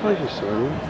Thank you, sir.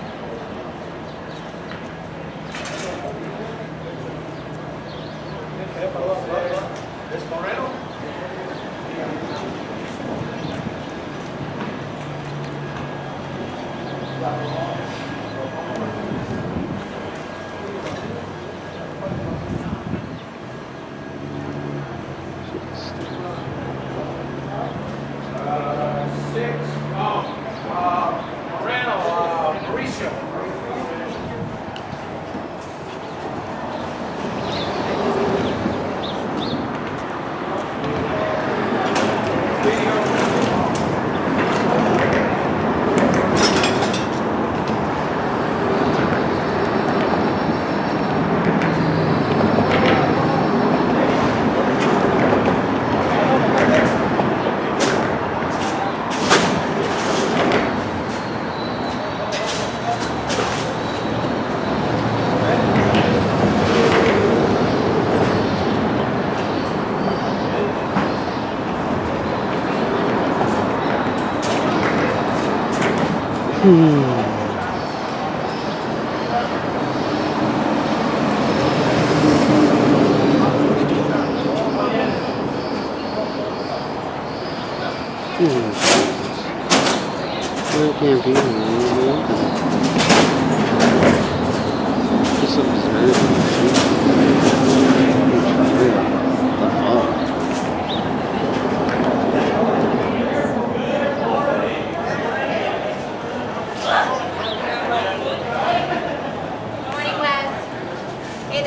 It can't be just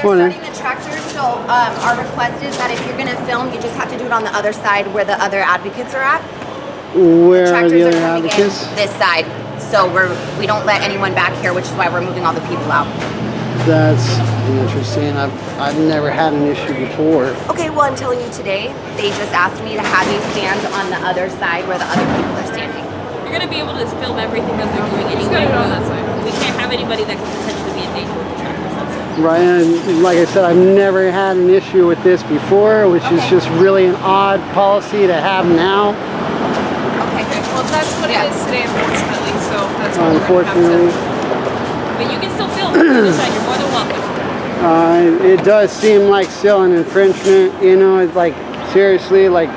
Starting the tractor, so our request is that if you're going to film, you just have to do it on the other side where the other advocates are at. Where the are the other coming advocates? in this side, so we don't let anyone back here, which is why we're moving all the people out. That's interesting. I've never had an issue before. Okay, well I'm telling you today, they just asked me to have you stand on the other side where the other people are standing. You're going to be able to film everything that they're doing anyway. On that side. We can't have anybody that could potentially be in danger with the tractor. Right, and like I said, I've never had an issue with this before, which is just really an odd policy to have now. Okay, well that's what it is today, unfortunately, so that's what Unfortunately. But you can still film on the other side, you're more than welcome. It does seem like still an infringement, you know, it's like, seriously, like,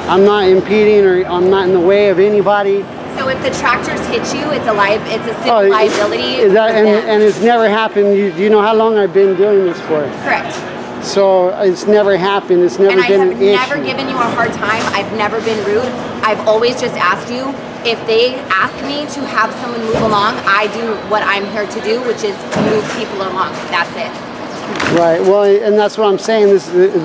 I'm not impeding or I'm not in the way of anybody. So if the tractors hit you, it's a civil liability. Is that, and it's never happened. You know how long I've been doing this for? Correct. So it's never happened. It's never been an issue. And I have never given you a hard time. I've never been rude. I've always just asked you, if they ask me to have someone move along, I do what I'm here to do, which is to move people along. That's it. Right. Well, and that's what I'm saying.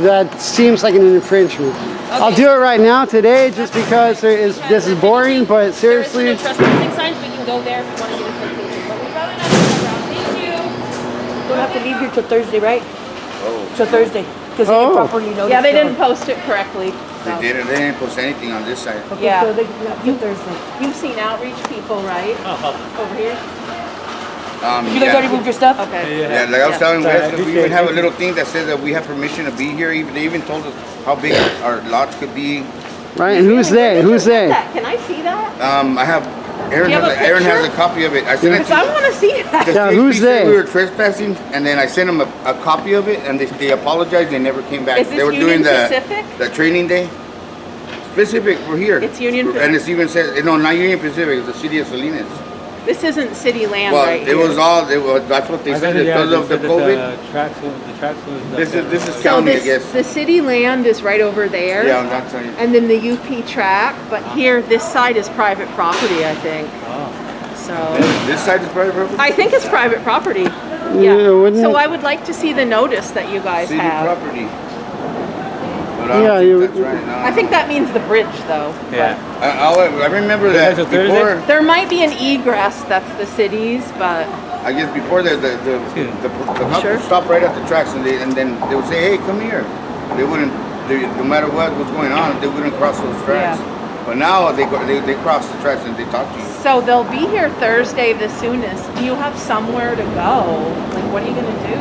That seems like an infringement. Okay. I'll do it right now today, just because this is boring. But seriously, there's no trespassing signs. We can go there if you want to get a citation. But we'd rather not go around. Thank you. Don't have to leave here till Thursday, right? Oh. Till Thursday, because they didn't properly notice. Yeah, they didn't post it correctly. So. They didn't post anything on this side. Okay, yeah. so they have till Thursday. You've seen outreach people, right? Over here. You guys already moved your stuff? Okay. Yeah, like I was telling Wes, we even have a little thing that says that we have permission to be here. They even told us how big our lots could be. right? And who's they? Who's they? Can I see that? I have. Aaron has a copy of it. I sent it to I want to see that. Yeah, who's they? We were trespassing, and then I sent them a copy of it, and they apologized. They never came back. Is this they were Union doing Pacific? the training day. Pacific, we're here. It's Union Pacific. And it even says, no, not Union Pacific, it's the city of Salinas. This isn't city land Well, right it here. was all. That's what they said because of the COVID. The tracks was. This is So county, I this, guess. the city land is right over there. Yeah, I'm not telling you. And then the UP track, but here, this side is private property, I think. So, This side is private property. I think it's private property. Yeah, wouldn't So it? I would like to see the notice that you guys City have. property. But I don't Yeah, think that's right now. I think that means the bridge, though. Yeah. I remember that That's a Thursday? before. There might be an egress that's the city's, but I guess before the cops Sure. would stop right at the tracks and then they would say, "Hey, come here." They wouldn't. No matter what was going on, they wouldn't cross those tracks. Yeah. But now they cross the tracks and they talk to you. so they'll be here Thursday the soonest. Do you have somewhere to go? Like, what are you gonna do?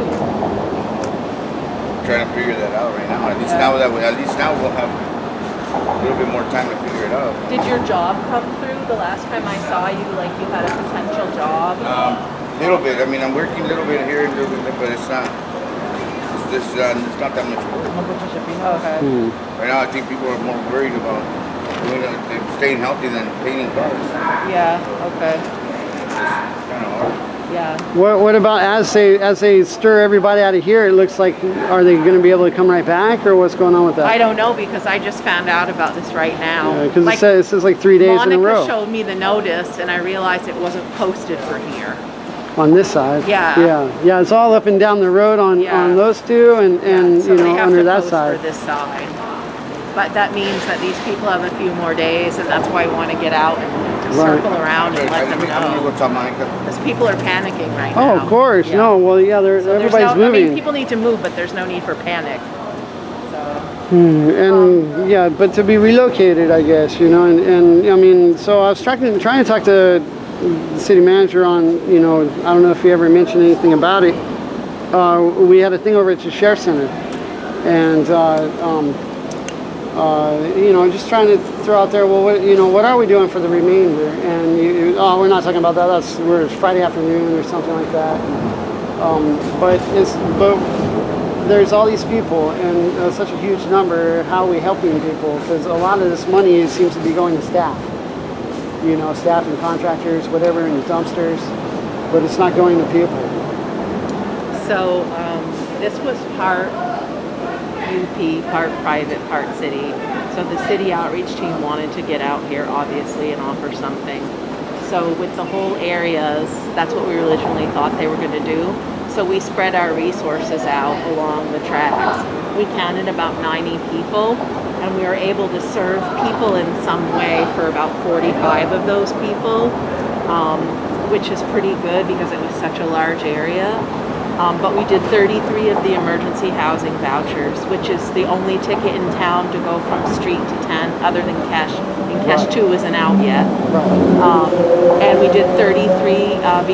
Trying to figure that out right now. At least now we'll have a little bit more time to figure it out. Did your job come through the last time I saw you? Like, you had a potential job? Little bit. I mean, I'm working a little bit here and a little bit, but it's not. It's not that much work. Okay. Right now, I think people are more worried about staying healthy than painting cars. Yeah. Okay. It's kind of hard. Yeah. What about as they stir everybody out of here? It looks like, are they going to be able to come right back, or what's going on with that? I don't know because I just found out about this right now. Because Like, it says like 3 days Monica in a row showed me the notice, and I realized it wasn't posted for here. on this side. Yeah. Yeah. It's all up and down the road on Yeah. those two, and So you they know have under to that post side. for this side. But that means that these people have a few more days, and that's why I want to get out and Right. circle around and let them I'm gonna know. go tell Monica. Because people are panicking right Oh, now. of course. Yeah. No. Well, yeah. So there's Everybody's no, moving. I mean, people need to move, but there's no need for panic. So, And yeah, but to be relocated, I guess, you know, and I mean, so I was trying to talk to the city manager on, you know, I don't know if he ever mentioned anything about it. We had a thing over at the Sheriff's Center, and you know, just trying to throw out there, well, what are we doing for the remainder? And we're not talking about that. We're Friday afternoon or something like that. But there's all these people and such a huge number. How are we helping people? Because a lot of this money seems to be going to staff. You know, staff and contractors, whatever, in the dumpsters, but it's not going to people. so this was part UP, part private, part city. So the city outreach team wanted to get out here, obviously, and offer something. So with the whole areas, that's what we originally thought they were going to do. So we spread our resources out along the tracks. We counted about 90 people, and we were able to serve people in some way for about 45 of those people, which is pretty good because it was such a large area. But we did 33 of the emergency housing vouchers, which is the only ticket in town to go from street to 10, other than cash. And cash 2 isn't out yet. And we did 33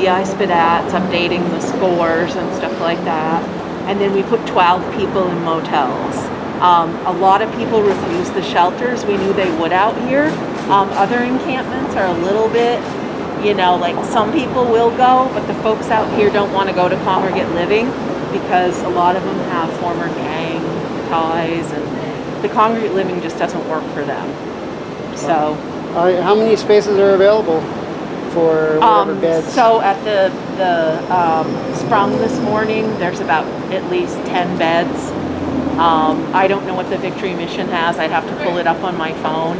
VI spedats, updating the scores and stuff like that. And then we put 12 people in motels. A lot of people refused the shelters. We knew they would out here. Other encampments are a little bit, you know, like some people will go, but the folks out here don't want to go to congregate living because a lot of them have former gang ties, and the congregate living just doesn't work for them. So, How many spaces are available for whatever beds? so at the Sprung this morning, there's about at least 10 beds. I don't know what the Victory Mission has. I'd have to pull it up on my phone.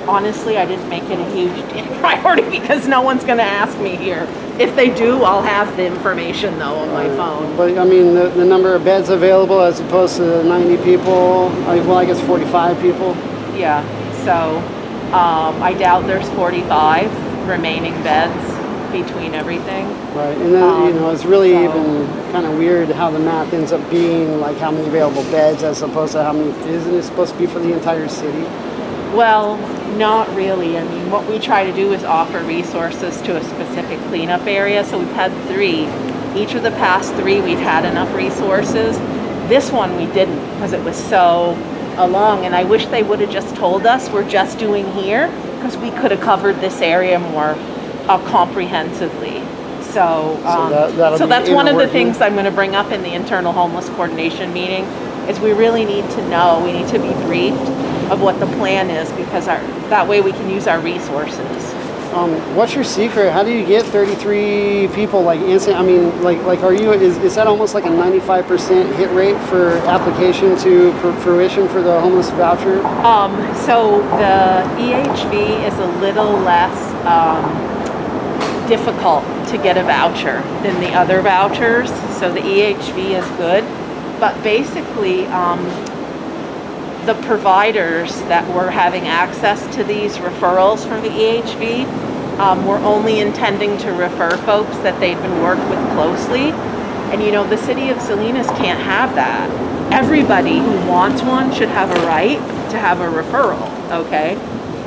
Honestly, I didn't make it a huge priority because no one's going to ask me here. If they do, I'll have the information though on my phone. But I mean, the number of beds available as opposed to the 90 people, I guess 45 people. Yeah, so I doubt there's 45 remaining beds between everything. Right, and then, you know, it's really so- even kind of weird how the math ends up being, like how many available beds as opposed to how many, isn't it supposed to be for the entire city? Well, not really. I mean, what we try to do is offer resources to a specific cleanup area. So we've had 3. Each of the past 3, we've had enough resources. This one we didn't because it was so long. And I wish they would have just told us we're just doing here because we could have covered this area more comprehensively. So, that'll be that's in one the of the working. things I'm going to bring up in the internal homeless coordination meeting is we really need to know, we need to be briefed of what the plan is because that way we can use our resources. What's your secret? How do you get 33 people like instant? I mean, like are you is that almost like a 95% hit rate for application to fruition for the homeless voucher? So the EHV is a little less difficult to get a voucher than the other vouchers. So the EHV is good, but basically the providers that were having access to these referrals from the EHV were only intending to refer folks that they'd been worked with closely. And you know, the city of Salinas can't have that. Everybody who wants one should have a right to have a referral, okay?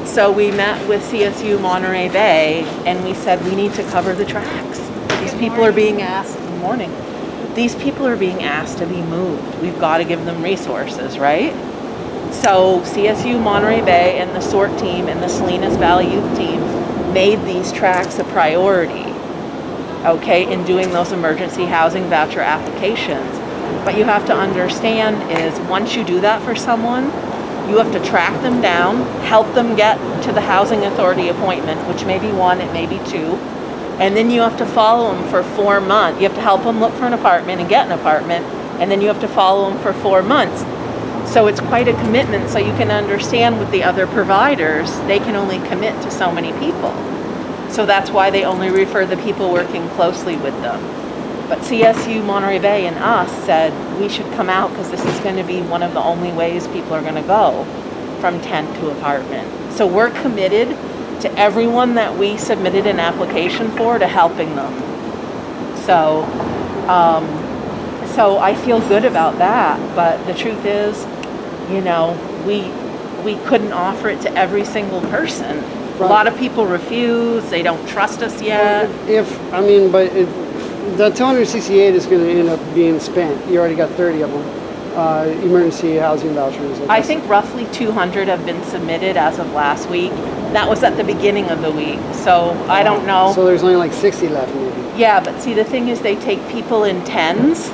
So we met with CSU Monterey Bay and we said we need to cover the tracks. These people are being asked, good morning. These people are being asked to be moved. We've got to give them resources, right? So CSU Monterey Bay and the SORT team and the Salinas Valley Youth team made these tracks a priority, okay, in doing those emergency housing voucher applications. But you have to understand is once you do that for someone, you have to track them down, help them get to the housing authority appointment, which may be 1, it may be 2, and then you have to follow them for 4 months. You have to help them look for an apartment and get an apartment, and then you have to follow them for 4 months. So it's quite a commitment, so you can understand with the other providers, they can only commit to so many people. So that's why they only refer the people working closely with them. But CSU Monterey Bay and us said we should come out because this is going to be one of the only ways people are going to go from tent to apartment. So we're committed to everyone that we submitted an application for to helping them. So, so I feel good about that. But the truth is, you know, we couldn't offer it to every single person. Right. A lot of people refuse. They don't trust us yet. The 268 is going to end up being spent. You already got 30 of them. Emergency housing vouchers. I think roughly 200 have been submitted as of last week. That was at the beginning of the week, so I don't know. So there's only like 60 left maybe. Yeah, but see, the thing is they take people in tens,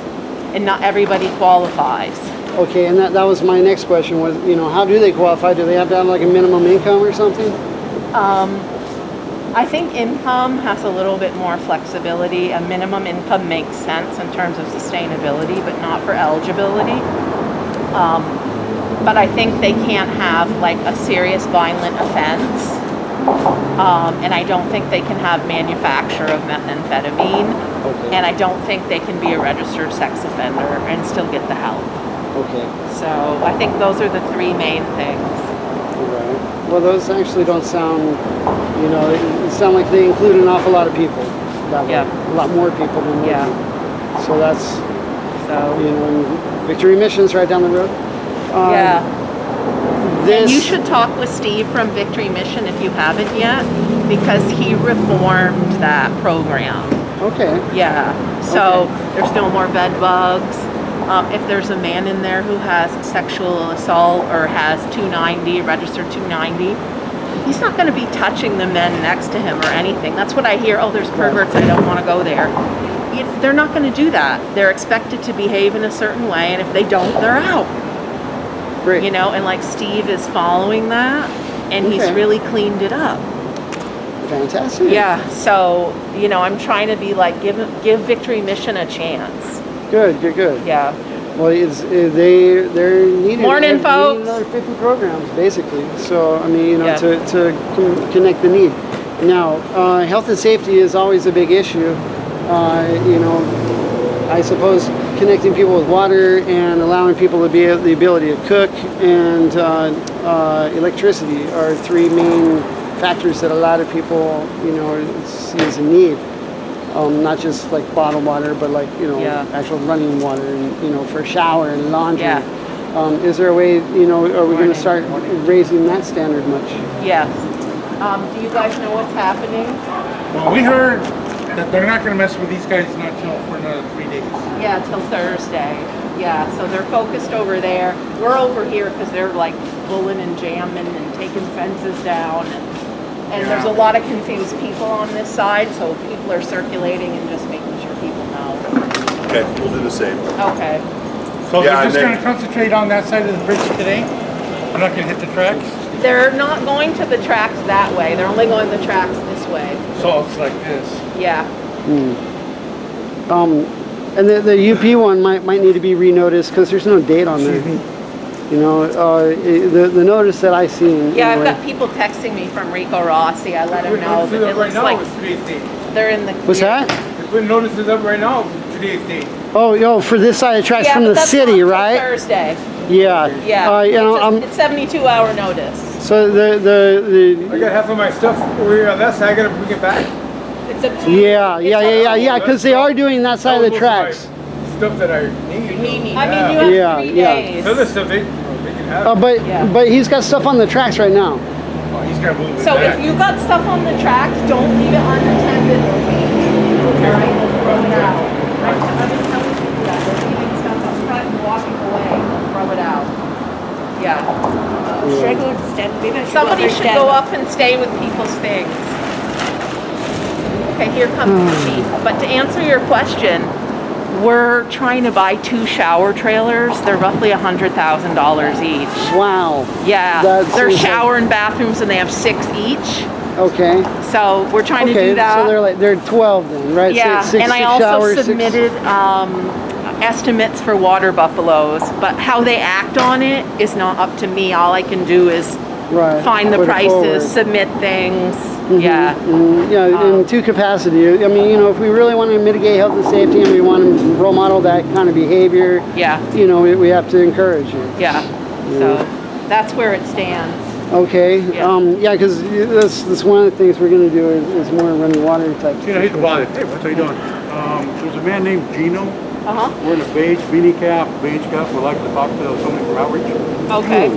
and not everybody qualifies. Okay, and that was my next question was, you know, how do they qualify? Do they have to have like a minimum income or something? I think income has a little bit more flexibility. A minimum income makes sense in terms of sustainability, but not for eligibility. But I think they can't have like a serious violent offense. And I don't think they can have manufacture of methamphetamine. Okay. And I don't think they can be a registered sex offender and still get the help. Okay. So I think those are the 3 main things. Right. Well, those actually don't sound, you know, they sound like they include an awful lot of people. That way. Yeah. A lot more people than yeah. So that's, you know, and Victory Mission's right down the road. Yeah. And you should talk with Steve from Victory Mission if you haven't yet, because he reformed that program. Okay. Yeah. So there's no more bed bugs. If there's a man in there who has sexual assault or has 290, registered 290, he's not going to be touching the men next to him or anything. That's what I hear. Oh, there's perverts. I don't want to go there. They're not going to do that. They're expected to behave in a certain way, and if they don't, they're out. Great. You know, and like Steve is following that, and he's really cleaned it up. Fantastic. Yeah. So, you know, I'm trying to be like, give Victory Mission a chance. Good. Yeah. Well, they're needed. Morning, folks. Another 50 programs, basically. So, I mean, you know, Yeah. to connect the need. Now, health and safety is always a big issue. You know, I suppose connecting people with water and allowing people to be the ability to cook and electricity are 3 main factors that a lot of people, you know, see as a need. Not just like bottled water, but like, you know, actual running water and, you know, for shower and laundry. Yeah. Is there a way, you know, are we going to start raising that standard much? Yes. Do you guys know what's happening? Well, we heard that they're not going to mess with these guys not till for another 3 days. Yeah, till Thursday. Yeah, so they're focused over there. We're over here because they're like bulling and jamming and taking fences down. And there's a lot of confused people on this side, so people are circulating and just making sure people know. Okay, we'll do the same. Okay. So they're just going to concentrate on that side of the bridge today? They're not going to hit the tracks? They're not going to the tracks that way. They're only going the tracks this way. So it's like this. Yeah. And the UP one might need to be renoticed because there's no date on there. You know, the notice that I seen. Yeah, anyway. I've got people texting me from Rico Rossi. I let him know that it looks like today's date. they're in the. What's that? They're putting notices up right now. Today's date. Oh, yo, for this side of tracks Yeah, from but the that's city, not till right? Thursday. Yeah. Yeah. You know, It's 72-hour notice. so the I got half of my stuff over here on that side. I gotta bring it back. It's up to you. yeah, because they are doing that side of the tracks. Stuff that I need. I mean, you have 3 Yeah. days. Other stuff they can have. But he's got stuff on the tracks right now. Oh, he's gotta move it So back. if you got stuff on the tracks, don't leave it unattended. All right, throw it out. Right, I'm just telling you that. They're leaving stuff up front and walking away. Throw it out. Yeah. Somebody should go up and stay with people's things. Okay, here comes the chief. But to answer your question, we're trying to buy 2 shower trailers. They're roughly $100,000 each. Wow. Yeah, That's they're insane. shower and bathrooms, and they have 6 each. Okay. So we're trying to do that. So they're 12 then, right? Yeah, Six and I six also showers, six- submitted estimates for water buffaloes, but how they act on it is not up to me. All I can do is right. find the Put it forward. prices, submit things. Yeah. Yeah, in two capacity. I mean, you know, if we really want to mitigate health and safety and we want to role model that kind of behavior, Yeah. you know, we have to encourage it. Yeah. So that's where it stands. Okay. Yeah. Because that's one of the things we're going to do is more running water type. Tina, he's bothered. Hey, what's he doing? There's a man named Gino. Uh-huh. Wearing a beige beanie cap, would like to talk to somebody from Outreach. Okay.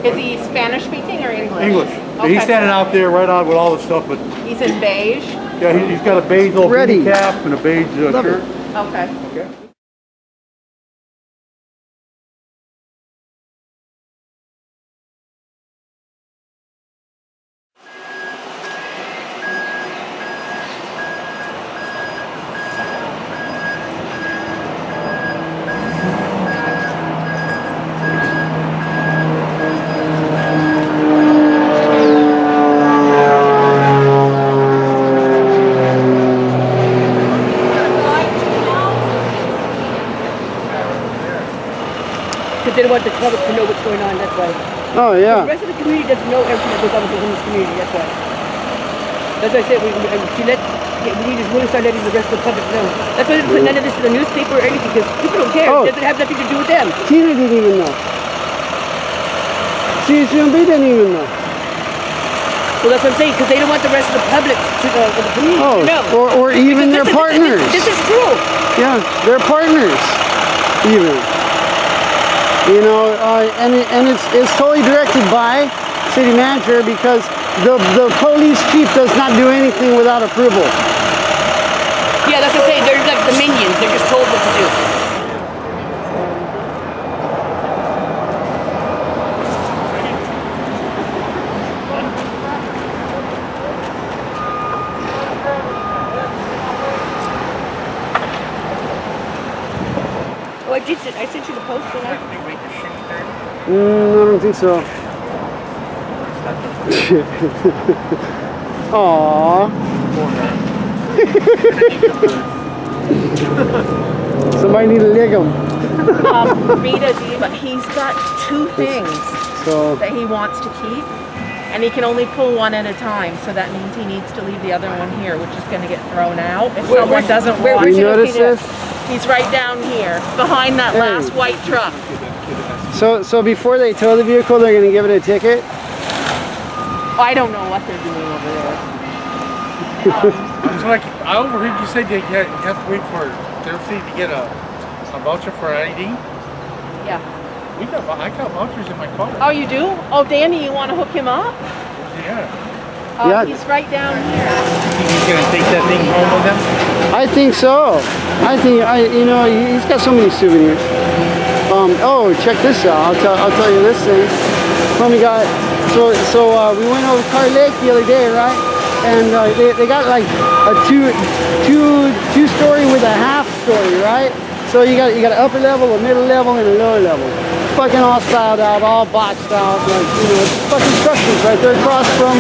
Is he Spanish speaking or English? English. Okay. He's standing out there right on with all the stuff, but He's in beige? yeah, he's got a beige little Ready. beanie cap and a beige Love shirt. Okay. Okay. Because they don't want the public to know what's going on, that's why. Oh, The yeah. rest of the community doesn't know everything that goes on in this community, that's why. That's why I said we need to really start letting the rest of the public know. That's why they put none of this in the newspaper or anything, because people don't care. Oh. It doesn't have nothing to do with them. Tina didn't even know. CHMB didn't even know. Well, that's what I'm saying, because they don't want the rest of the public to know, the community to know. Or even their Because partners. This is true. Yeah, they're partners, even. You know, and it's totally directed by city manager because the police chief does not do anything without approval. Yeah, that's what I'm saying. They're like the minions. They're just told what to do. Oh, I sent you the post, didn't I? I don't think so. Aww. Somebody need to lick him. Rita, but he's got 2 things So, that he wants to keep, and he can only pull one at a time. So that means he needs to leave the other one here, which is going to get thrown out if someone doesn't want you it. notice this? He's right down here, behind that last white truck. So before they tow the vehicle, they're going to give it a ticket? I don't know what they're doing over there. So like, I overheard you say you have to wait for Thursday to get a voucher for ID. Yeah. I got vouchers in my car. Oh, you do? Oh, Danny, you want to hook him up? Yeah. Yeah. He's right down here. He's gonna take that thing home with him. I think so. You know, he's got so many souvenirs. Oh, check this out. I'll tell you this thing. Homie got, we went over Car Lake the other day, right? And they got like a two-story with a half story, right? So you got an upper level, a middle level, and a lower level. Fucking all styled out, all boxed out, like, you know, fucking structures right there across from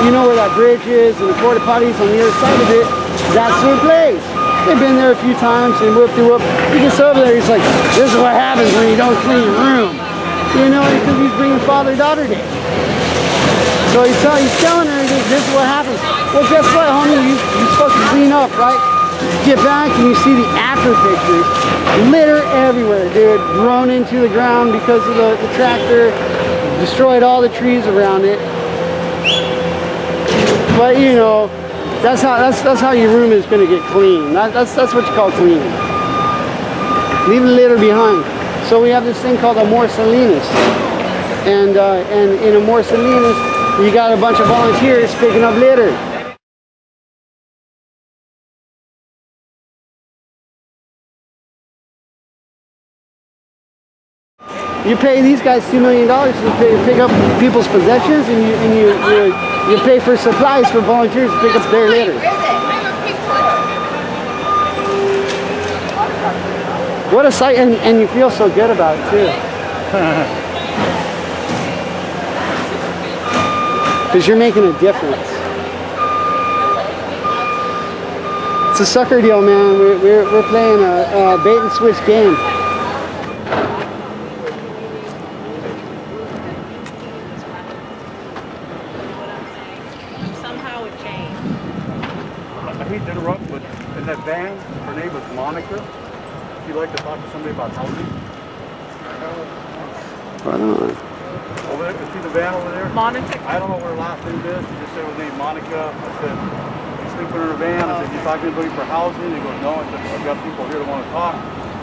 you know where that bridge is and the porta potties on the other side of it, that's their place. They've been there a few times and whoop-de-whoop. He gets over there, he's like, this is what happens when you don't clean your room. You know, because he's bringing father-daughter day. So he's telling her, this is what happens. Well, guess what, homie? You're supposed to clean up, right? Get back and you see the after pictures. Litter everywhere, dude. Thrown into the ground because of the tractor. Destroyed all the trees around it. But you know, that's how your room is going to get clean. That's what you call clean. Leave the litter behind. So we have this thing called Amor Salinas, and in Amor Salinas, you got a bunch of volunteers picking up litter. You pay these guys $2 million to pick up people's possessions, and you pay for supplies for volunteers to pick up their litter. What a sight, and you feel so good about it too. Because you're making a difference. It's a sucker deal, man. We're playing a bait and switch game. Somehow it changed. I hate to interrupt, but in that van, her name was Monica. She'd like to talk to somebody about housing. Right on. Over there, see the van over there? Monica. I don't know what her last name is. She just said her name Monica. I said, you sleeping in her van? I said, you talking to anybody for housing? He goes, no. I said, I've got people here that want to talk.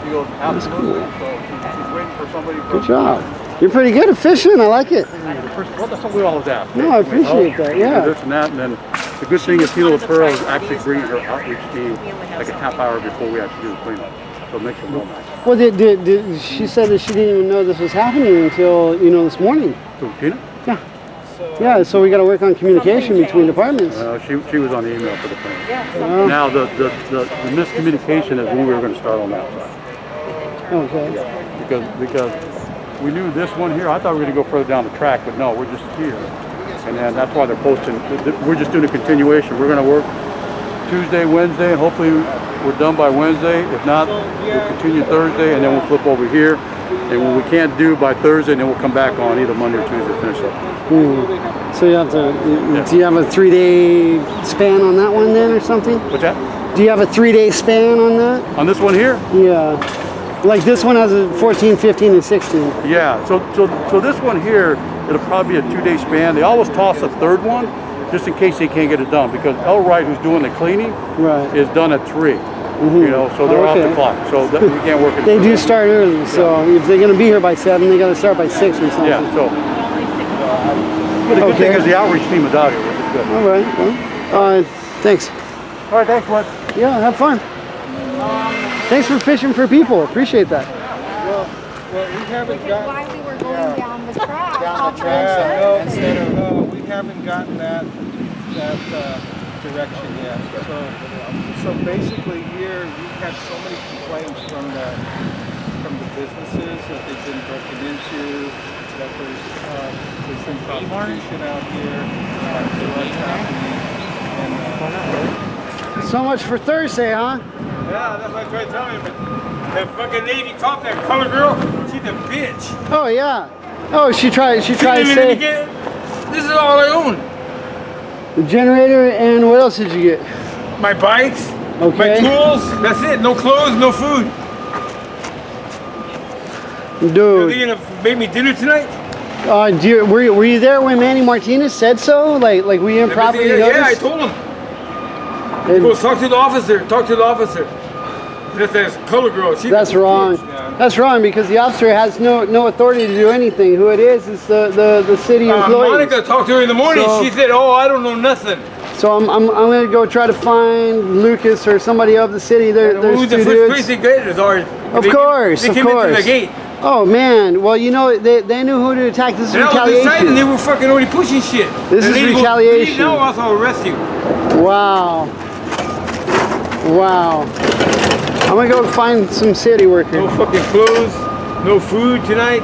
He goes, absolutely. So she's waiting for somebody. Good job. You're pretty good at fishing. I like it. Well, that's what we always ask. No, I appreciate that. Yeah. This and that, and then the good thing is Tina LaPerle is actually bringing her outreach team like a half hour before we actually do the cleanup. So it makes it real nice. Well, she said that she didn't even know this was happening until, this morning. So Tina? Yeah. Yeah, so we got to work on communication between departments. She was on the email for the plan. Now the miscommunication is when we were going to start on that side. Okay. Because we knew this one here. I thought we were going to go further down the track, but no, we're just here. And then that's why they're posting. We're just doing a continuation. We're going to work Tuesday, Wednesday, and hopefully we're done by Wednesday. If not, we'll continue Thursday, and then we'll flip over here. And when we can't do by Thursday, then we'll come back on either Monday or Tuesday to finish up. So you have to, do you have a 3-day span on that one then or something? What's that? Do you have a 3-day span on that? On this one here? Yeah. Like this one has a 14, 15, and 16. Yeah, so this one here, it'll probably be a 2-day span. They always toss a third one just in case they can't get it done, because Elright, who's doing the cleaning, is done at 3. So they're off the clock, so we can't work it. They do start early, so if they're going to be here by 7, they got to start by 6 or something. Yeah, so the good thing is the outreach team is out here, which is good. All right, well, thanks. All right, thanks, bud. Yeah, have fun. Thanks for fishing for people. Appreciate that. Well, we haven't got Why we were going down the track. down the track instead of we haven't gotten that direction yet. So basically here we've had so many complaints from the businesses that they've been broken into, that there's some prostitution out here, drugs happening, So much for Thursday, huh? Yeah, that's what I tried to tell you, but that fucking lady cop, that color girl, she's a bitch. Oh yeah. Oh, she tried to say this is all I own. the generator, and what else did you get? My bikes, Okay. my tools, that's it. No clothes, no food. Are Dude. they gonna make me dinner tonight? Were you there when Manny Martinez said so? Like were you improperly noticed? Yeah, I told him. Go talk to the officer. Talk to the officer. That's that color girl. That's wrong. That's wrong, because the officer has no authority to do anything. Who it is the city employees. Monica talked to her in the morning. So, she said, "Oh, I don't know nothing." So I'm gonna go try to find Lucas or somebody of the city. There's Who's two the first dudes. place they get is ours. Of course. They came into the gate. Oh man, well they knew who to attack. This is And I was retaliation. inside and they were fucking already pushing shit. This is retaliation. Now I'll arrest you. Wow. Wow. I'm gonna go find some city workers. No fucking clothes, no food tonight.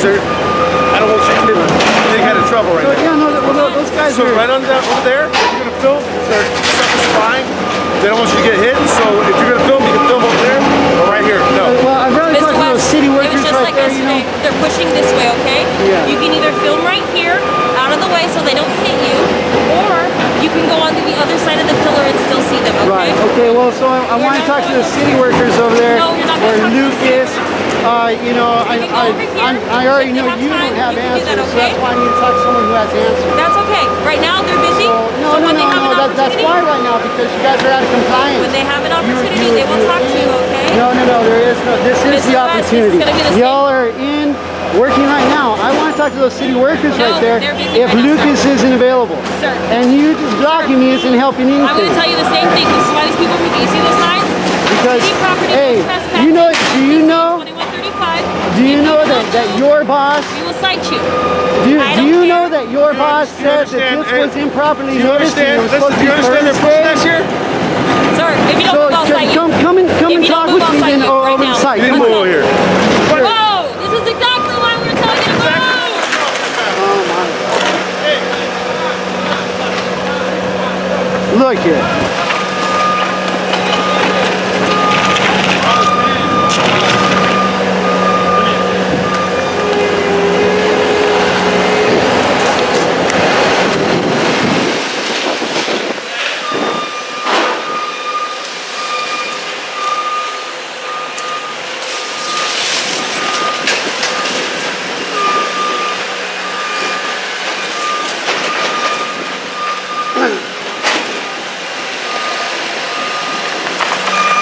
sir. I don't want you to get out of trouble right So, now. yeah, no, those guys So are... right on that over there, you're gonna film. Sir, stuff is fine. They don't want you to get hit. So if you're gonna film, you can film over there or right here. No. Well, I'd rather Mr. talk to those West, city it was workers just right like there, you know. yesterday. They're pushing this way, okay? Yeah. You can either film right here, out of the way so they don't hit you, or you can go onto the other side of the pillar and still see them, okay? Right. Okay. Well, so I want to talk to the city workers over there, No, you're not or gonna talk to the city Lucas. You know, You can go over here. I already If know you have you don't time, have you can do answers, that, so okay? that's why I need to talk to someone who has answers. That's okay. Right now they're busy. No, so when they have an that's opportunity, why right now, because you guys are out of compliance. when they have an opportunity, they will talk to you, okay? No, there is no. This is Mr. the West, this is opportunity. gonna be the same- Y'all are in working right now. I want to talk to those city workers No, right there. they're busy If right now, Lucas isn't available, Sir. and you just blocking me isn't helping anything. I'm going to tell you the same thing. This is why these people are making. You see this sign? Because, City property, hey, no trespassing, you know, do you know 2135. Do you If know don't that do, your boss? we will cite you. Do I don't you care. know that your boss do you said that understand? this was improperly Do you noticed? and understand? it was Listen, supposed do you to be understand they're pushing Thursday? us here? Sir, if you don't So move, I'll cite you. come and If you talk don't with move, I'll me cite then you right over the now. site. You Come move on. over here. Whoa! This is exactly why we were telling you to move! Oh my God. Look here.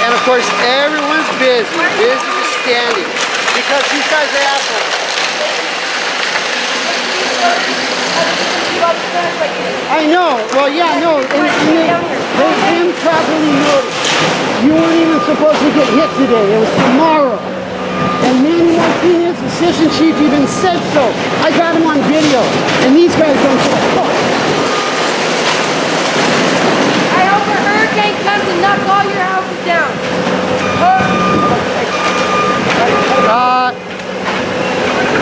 And of course, everyone's busy just standing because these guys are assholes. I know. Well, yeah, no. And they improperly noticed. You weren't even supposed to get hit today. It was tomorrow. And Manny Martinez, assistant chief, even said so. I got him on video. And these guys don't give a fuck. I hope a hurricane comes and knocks all your houses down.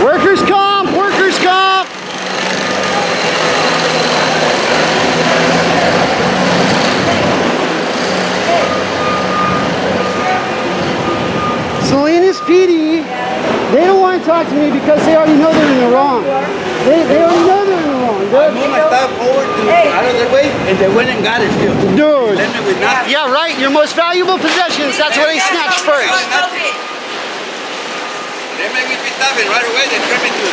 Workers' comp! Workers' comp! Salinas PD, they don't want to talk to me because they already know they're in the wrong. They already know they're in the wrong. I moved my stuff over to out of the way, and they went and got it still. Dude. Left me with nothing. Yeah, right. Your most valuable possessions, that's what they snatched first. They made me pick up, and right away they tried me to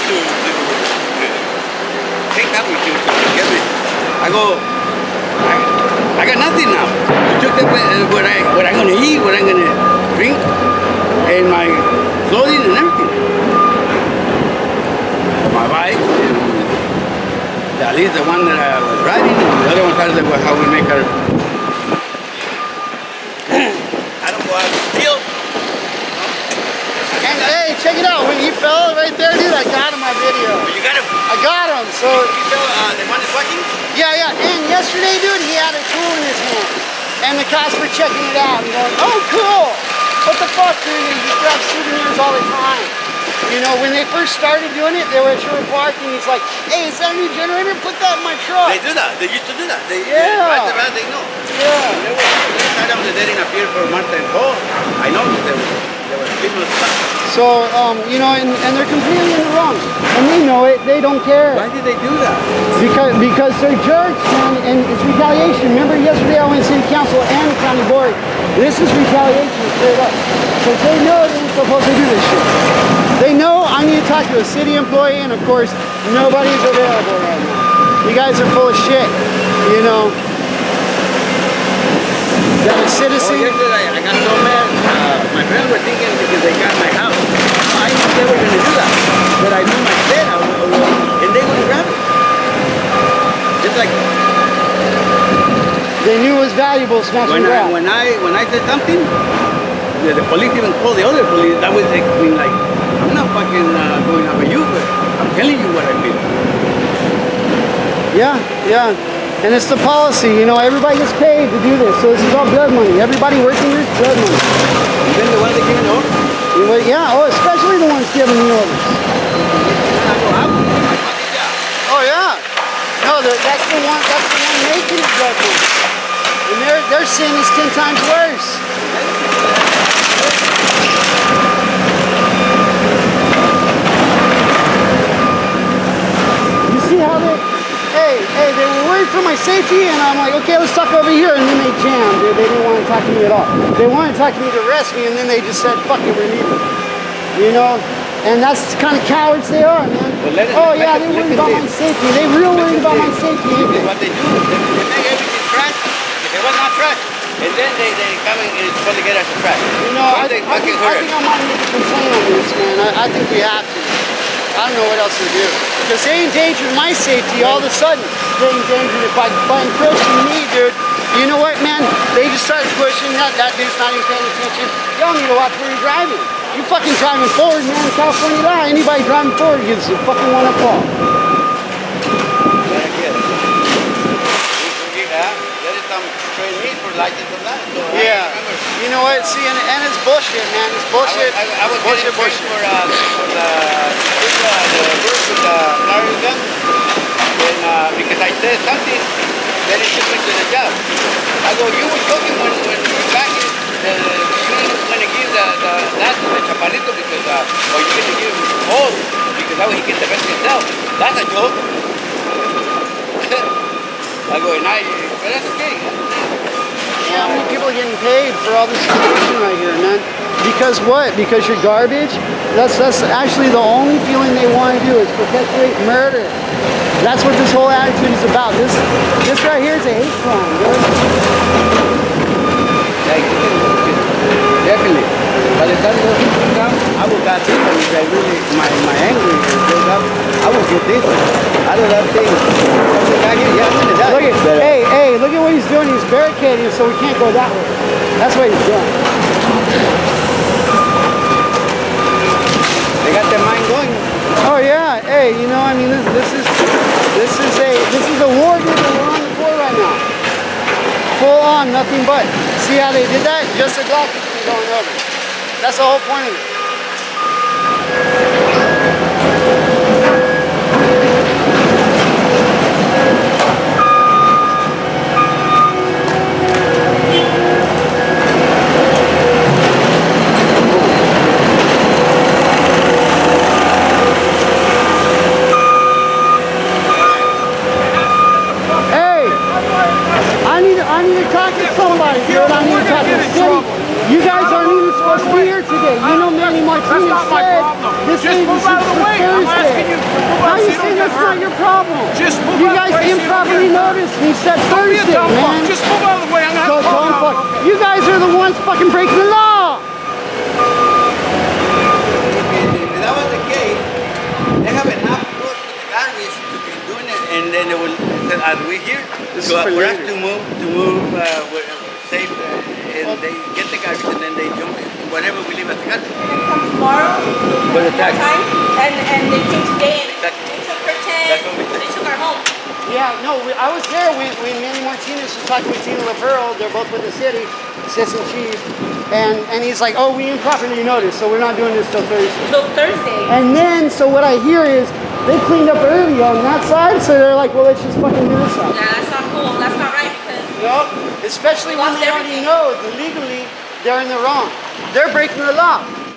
take up with you to get me. I go, I got nothing now. I took the, what I'm gonna eat, what I'm gonna drink, and my clothing and everything. My bike, and at least the one that I was riding, and the other one started how we make our. I don't go out to steal. And hey, check it out. When he fell right there, dude, I got him on video. You got him. I got him. So You feel the one is walking? yeah. And yesterday, dude, he had a tool in his hand, and the cops were checking it out and going, "Oh, cool. What the fuck, dude? You grab souvenirs all the time." You know, when they first started doing it, they were at Sherwood Park, and he's like, "Hey, is that a new generator? Put that in my truck." They do that. They used to do that. They Yeah. right around, they know. Yeah. They were they didn't appear for Martha and Paul. I know that they were people stuff. So, you know, and they're completely in the wrong, and they know it. They don't care. Why did they do that? Because they're jerks, man, and it's retaliation. Remember yesterday I went to city council and the county board. This is retaliation straight up. Because they know they're supposed to do this shit. They know I need to talk to a city employee, and of course, nobody's available right now. You guys are full of shit, you know. Got a citizen. Oh, yesterday I got so mad. My friends were thinking because they got my house. I knew they were going to do that. But I knew my dad, and they wouldn't grab it. It's like they knew it was valuable, snatch and grab. when I said something, the police even called the other police. That was like, I mean, like, I'm not fucking going over you, but I'm telling you what I feel. Yeah. And it's the policy, you know, everybody gets paid to do this, so this is all blood money. Everybody working here is blood money. Even the ones that giving the orders? Yeah, especially the ones giving the orders. Oh yeah. No, that's the one making the judgment. And their sin is 10 times worse. You see how they were worried for my safety, and I'm like, okay, let's talk over here, and then they jammed, dude. They didn't want to talk to me at all. They wanted to talk to me to arrest me, and then they just said, fuck it, we're leaving. You know? And that's the kind of cowards they are, man. Well, yeah, they're worried about my safety. They real worried about my safety. What they do, they make everything trash. If it was not trash, and then they come and it's supposed to get us to trash. You know, I think I might make a complaint on this, man. I think we have to. I don't know what else to do. Because they endangered my safety all of a sudden. They endangered it by encroaching me, dude. You know what, man? They just started pushing. That dude's not even paying attention. Y'all need to watch where you're driving. You fucking driving forward, man. California law. Anybody driving forward gets a fucking one-up call. Yeah. You know what? See, and it's bullshit, man. It's bullshit. I was bullshit for the group with the carrier gun, and because I said something, then it took me to the job. I go, you were joking when you're back in you were going to give that to the chaparrito because, or you're going to give him all because that way he can defend himself. That's a joke. I go, but that's okay. Yeah, how many people are getting paid for all this situation right here, man? Because what? Because you're garbage? That's actually the only feeling they want to do is perpetuate murder. That's what this whole attitude is about. This right here is a hate crime, dude. Definitely. By the time those people come, I will got this one. If I really, my anger goes up, I will get this one. I don't have things. Look at what he's doing. He's barricading so we can't go that way. That's what he's doing. They got their mind going. Oh yeah. Hey, you know, I mean, this is a war that we're on the floor right now. Full on, nothing but. See how they did that? Just a block is going over. That's the whole point of it. I need to talk to somebody, dude. I need to talk to the city. You guys aren't even supposed to be here today. You know Manny Martinez said this is for Thursday. How you saying that's not your problem? You guys improperly noticed and he said Thursday, man. Just move out of the way. I'm gonna have to call you guys are the ones fucking breaking the law. If that was the case, they have enough close to the garbage to be doing it, and then they will, as we here, for us to move safe, and they get the garbage, and then they jump in, whatever we leave at the garbage. They're gonna come tomorrow, for the tax. and they came today, and they took her tent, they took our home. Yeah, no, I was there when Manny Martinez was talking with Tina LaPerle. They're both with the city, assistant chief, and he's like, oh, we improperly noticed, so we're not doing this till Thursday. Till Thursday. And then, so what I hear is, they cleaned up early on that side, so they're like, well, let's just fucking do this side. Yeah, that's not cool. That's not right because... No, especially when they already know that legally they're in the wrong. They're breaking the law.